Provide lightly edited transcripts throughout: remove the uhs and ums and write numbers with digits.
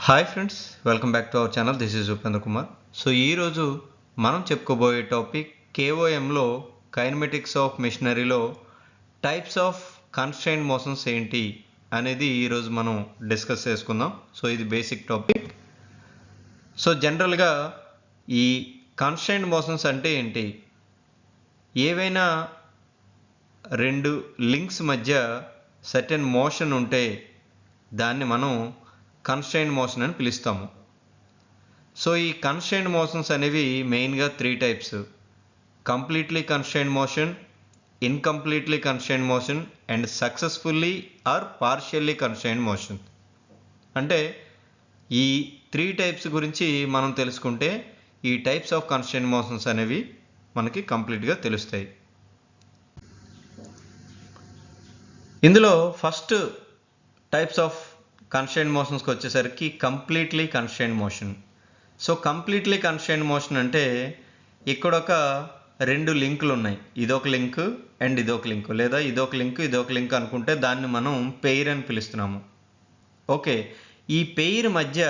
Hi friends, welcome back to our channel. This is Upendra Kumar. So ఈరోజు మనం చెప్పుకోబోయే topic కేఓఎంలో కైనమెటిక్స్ ఆఫ్ మెషినరీలో టైప్స్ ఆఫ్ కన్స్ట్రైంట్ మోషన్స్ ఏంటి అనేది ఈరోజు మనం డిస్కస్ చేసుకుందాం. సో ఇది బేసిక్ టాపిక్. సో జనరల్గా ఈ కన్స్ట్రైంట్ మోషన్స్ అంటే ఏంటి? ఏవైనా రెండు లింక్స్ మధ్య సర్టెన్ మోషన్ ఉంటే దాన్ని మనం కన్స్ట్రైంట్ మోషన్ అని పిలుస్తాము. సో ఈ కన్స్ట్రైంట్ మోషన్స్ అనేవి మెయిన్గా 3 types: completely constraint motion, incompletely constraint motion and successfully or partially constraint motion. అంటే ఈ 3 టైప్స్ గురించి మనం తెలుసుకుంటే ఈ టైప్స్ ఆఫ్ కన్స్ట్రైంట్ మోషన్స్ అనేవి మనకి కంప్లీట్గా తెలుస్తాయి. ఇందులో ఫస్ట్ టైప్స్ ఆఫ్ కన్స్ట్రైంట్ మోషన్స్కి వచ్చేసరికి completely constraint motion. So completely constraint motion అంటే ఇక్కడ ఒక 2 లింకులు ఉన్నాయి, ఇదొక లింక్ అండ్ ఇదొక లింక్, లేదా ఇదొక లింక్ అనుకుంటే దాన్ని మనం పెయిర్ అని పిలుస్తున్నాము. ఓకే, ఈ పెయిర్ మధ్య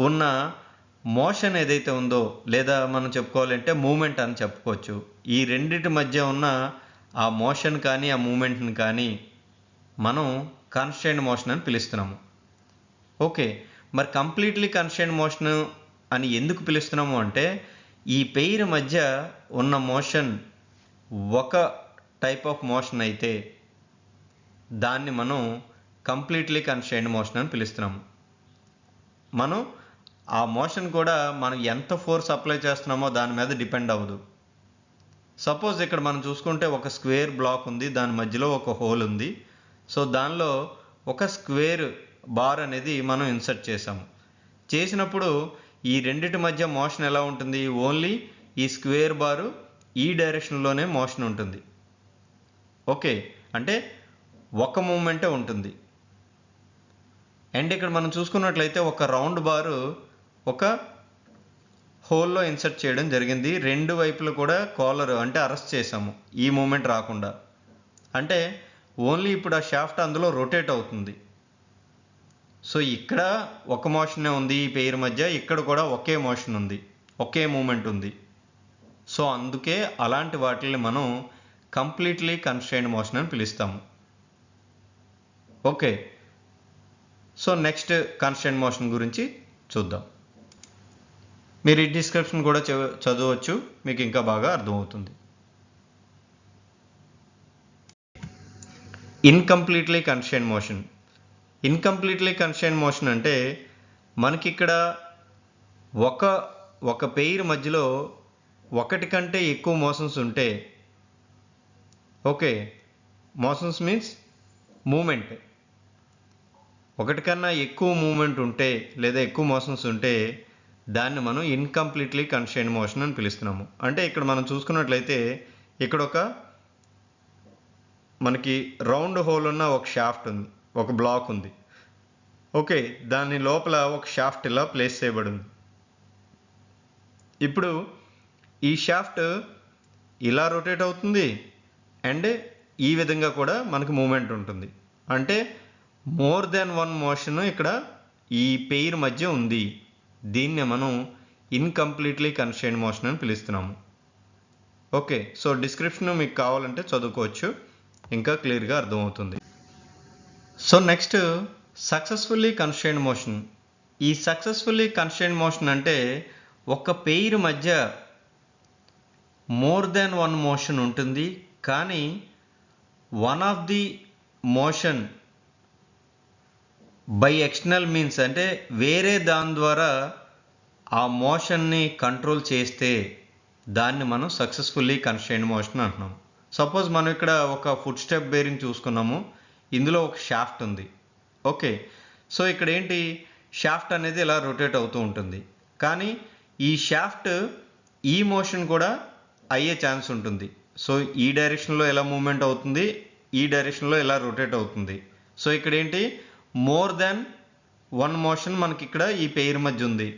ఉన్న మోషన్ ఏదైతే ఉందో, లేదా మనం చెప్పుకోవాలంటే మూమెంట్ అని చెప్పుకోవచ్చు, ఈ రెండింటి మధ్య ఉన్న ఆ మోషన్ కానీ ఆ మూమెంట్ని కానీ మనం కన్స్ట్రైంట్ మోషన్ అని పిలుస్తున్నాము. ఓకే, మరి కంప్లీట్లీ కన్స్ట్రైంట్ మోషన్ అని ఎందుకు పిలుస్తున్నాము అంటే ఈ పెయిర్ మధ్య ఉన్న మోషన్ ఒక టైప్ ఆఫ్ మోషన్ అయితే దాన్ని మనం కంప్లీట్లీ కన్స్ట్రైంట్ మోషన్ అని పిలుస్తున్నాము. మనం ఆ మోషన్ కూడా మనం ఎంత ఫోర్స్ అప్లై చేస్తున్నామో దాని మీద డిపెండ్ అవ్వదు. సపోజ్ ఇక్కడ మనం చూసుకుంటే ఒక స్క్వేర్ బ్లాక్ ఉంది, దాని మధ్యలో ఒక హోల్ ఉంది. సో దానిలో ఒక స్క్వేర్ బార్ అనేది మనం ఇన్సర్ట్ చేసినప్పుడు ఈ రెండిటి మధ్య మోషన్ ఎలా ఉంటుంది? ఓన్లీ ఈ స్క్వేర్ బారు ఈ డైరెక్షన్లోనే మోషన్ ఉంటుంది. ఓకే, అంటే ఒక మూమెంటే ఉంటుంది. అండ్ ఇక్కడ మనం చూసుకున్నట్లయితే ఒక రౌండ్ బారు ఒక హోల్లో ఇన్సర్ట్ చేయడం జరిగింది. 2 వైపులు కూడా కాలర్ అంటే అరెస్ట్ చేసాము ఈ మూమెంట్ రాకుండా. అంటే ఓన్లీ ఇప్పుడు ఆ షాఫ్ట్ అందులో రొటేట్ అవుతుంది. సో ఇక్కడ ఒక మోషనే ఉంది ఈ పెయిర్ మధ్య, ఇక్కడ కూడా ఒకే మోషన్ ఉంది, ఒకే మూమెంట్ ఉంది. సో అందుకే అలాంటి వాటిని మనం కంప్లీట్లీ కన్స్ట్రైంట్ మోషన్ అని పిలుస్తాము. Okay, so next constraint motion గురించి చూద్దాం. మీరు ఈ డిస్క్రిప్షన్ కూడా చదవచ్చు, మీకు ఇంకా బాగా అర్థమవుతుంది. Incompletely constraint motion. Incompletely constraint motion అంటే మనకి ఇక్కడ ఒక పెయిర్ మధ్యలో ఒకటి కంటే ఎక్కువ మోషన్స్ ఉంటే, ఓకే, మోషన్స్ మీన్స్ మూమెంట్, ఒకటి కన్నా ఎక్కువ మూమెంట్ ఉంటే లేదా ఎక్కువ మోషన్స్ ఉంటే దాన్ని మనం ఇన్కంప్లీట్లీ కన్స్ట్రైంట్ మోషన్ అని పిలుస్తున్నాము. అంటే ఇక్కడ మనం చూసుకున్నట్లయితే ఇక్కడ ఒక మనకి రౌండ్ హోల్ ఉన్న ఒక షాఫ్ట్ ఉంది, ఒక బ్లాక్ ఉంది. ఓకే, దాని లోపల ఒక షాఫ్ట్ ఇలా ప్లేస్ చేయబడింది. ఇప్పుడు ఈ షాఫ్ట్ ఇలా రొటేట్ అవుతుంది అండ్ ఈ విధంగా కూడా మనకు మూమెంట్ ఉంటుంది. అంటే మోర్ దెన్ 1 మోషన్ ఇక్కడ ఈ పెయిర్ మధ్య ఉంది. దీన్ని మనం ఇన్కంప్లీట్లీ కన్స్ట్రైంట్ మోషన్ అని పిలుస్తున్నాము. ఓకే, సో డిస్క్రిప్షన్ మీకు కావాలంటే చదువుకోవచ్చు, ఇంకా క్లియర్గా అర్థమవుతుంది. So next successfully constraint motion. ఈ సక్సెస్ఫుల్లీ కన్స్ట్రైంట్ మోషన్ అంటే ఒక పెయిర్ మధ్య మోర్ దెన్ 1 మోషన్ ఉంటుంది, కానీ one of the motion by external means అంటే వేరే దాని ద్వారా ఆ మోషన్ని కంట్రోల్ చేస్తే దాన్ని మనం సక్సెస్ఫుల్లీ కన్స్ట్రైంట్ మోషన్ అంటున్నాం. సపోజ్ మనం ఇక్కడ ఒక ఫుట్ స్టెప్ బేరింగ్ చూసుకున్నాము, ఇందులో ఒక షాఫ్ట్ ఉంది. ఓకే, సో ఇక్కడ ఏంటి, షాఫ్ట్ అనేది ఇలా రొటేట్ అవుతూ ఉంటుంది, కానీ ఈ షాఫ్ట్ ఈ మోషన్ కూడా అయ్యే ఛాన్స్ ఉంటుంది. సో ఈ డైరెక్షన్లో ఎలా మూమెంట్ అవుతుంది, ఈ డైరెక్షన్లో ఎలా రొటేట్ అవుతుంది. సో ఇక్కడ ఏంటి, మోర్ దెన్ 1 మోషన్ మనకి ఇక్కడ ఈ పెయిర్ మధ్య ఉంది.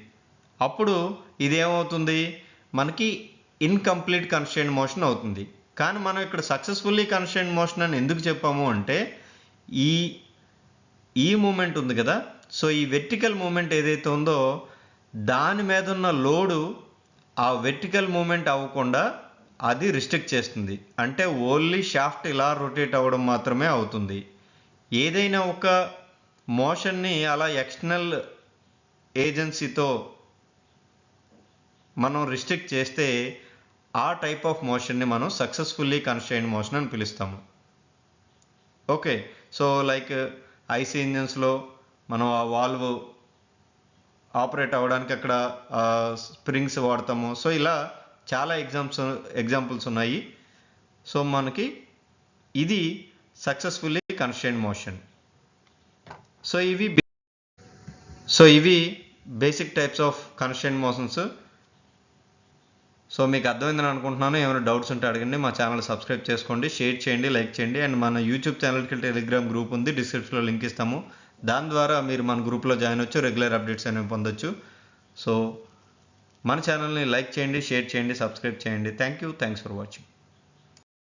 అప్పుడు ఇదేమవుతుంది, మనకి ఇన్కంప్లీట్ కన్స్ట్రైంట్ మోషన్ అవుతుంది. కానీ మనం ఇక్కడ సక్సెస్ఫుల్లీ కన్స్ట్రైంట్ మోషన్ అని ఎందుకు చెప్పాము అంటే ఈ మూమెంట్ ఉంది కదా, సో ఈ వెర్టికల్ మూమెంట్ ఏదైతే ఉందో దాని మీద ఉన్న లోడు ఆ వెర్టికల్ మూమెంట్ అవ్వకుండా అది రిస్ట్రిక్ట్ చేస్తుంది. అంటే ఓన్లీ షాఫ్ట్ ఇలా రొటేట్ అవ్వడం మాత్రమే అవుతుంది. ఏదైనా ఒక మోషన్ని అలా ఎక్స్టర్నల్ ఏజెన్సీతో మనం రిస్ట్రిక్ట్ చేస్తే ఆ టైప్ ఆఫ్ మోషన్ని మనం సక్సెస్ఫుల్లీ కన్స్ట్రైన్డ్ మోషన్ అని పిలుస్తాము. ఓకే, సో లైక్ ఐసీ ఇంజన్స్లో మనం ఆ వాల్వ్ ఆపరేట్ అవ్వడానికి అక్కడ స్ప్రింగ్స్ వాడతాము. సో ఇలా చాలా ఎగ్జాంపుల్స్ ఉన్నాయి. సో మనకి ఇది సక్సెస్ఫుల్లీ కన్స్ట్రైన్డ్ మోషన్. సో ఇవి basic types of constrained motions. So మీకు అర్థమైందని అనుకుంటున్నాను. ఏమైనా డౌట్స్ ఉంటే అడగండి. మా ఛానల్ సబ్స్క్రైబ్ చేసుకోండి, షేర్ చేయండి, లైక్ చేయండి. అండ్ మన యూట్యూబ్ ఛానల్కి టెలిగ్రామ్ గ్రూప్ ఉంది, డిస్క్రిప్షన్లో లింక్ ఇస్తాము. దాని ద్వారా మీరు మన గ్రూప్లో జాయిన్ అవ్వచ్చు, రెగ్యులర్ అప్డేట్స్ అనేవి పొందొచ్చు. సో మన ఛానల్ని లైక్ చేయండి, షేర్ చేయండి, సబ్స్క్రైబ్ చేయండి. Thanks for watching.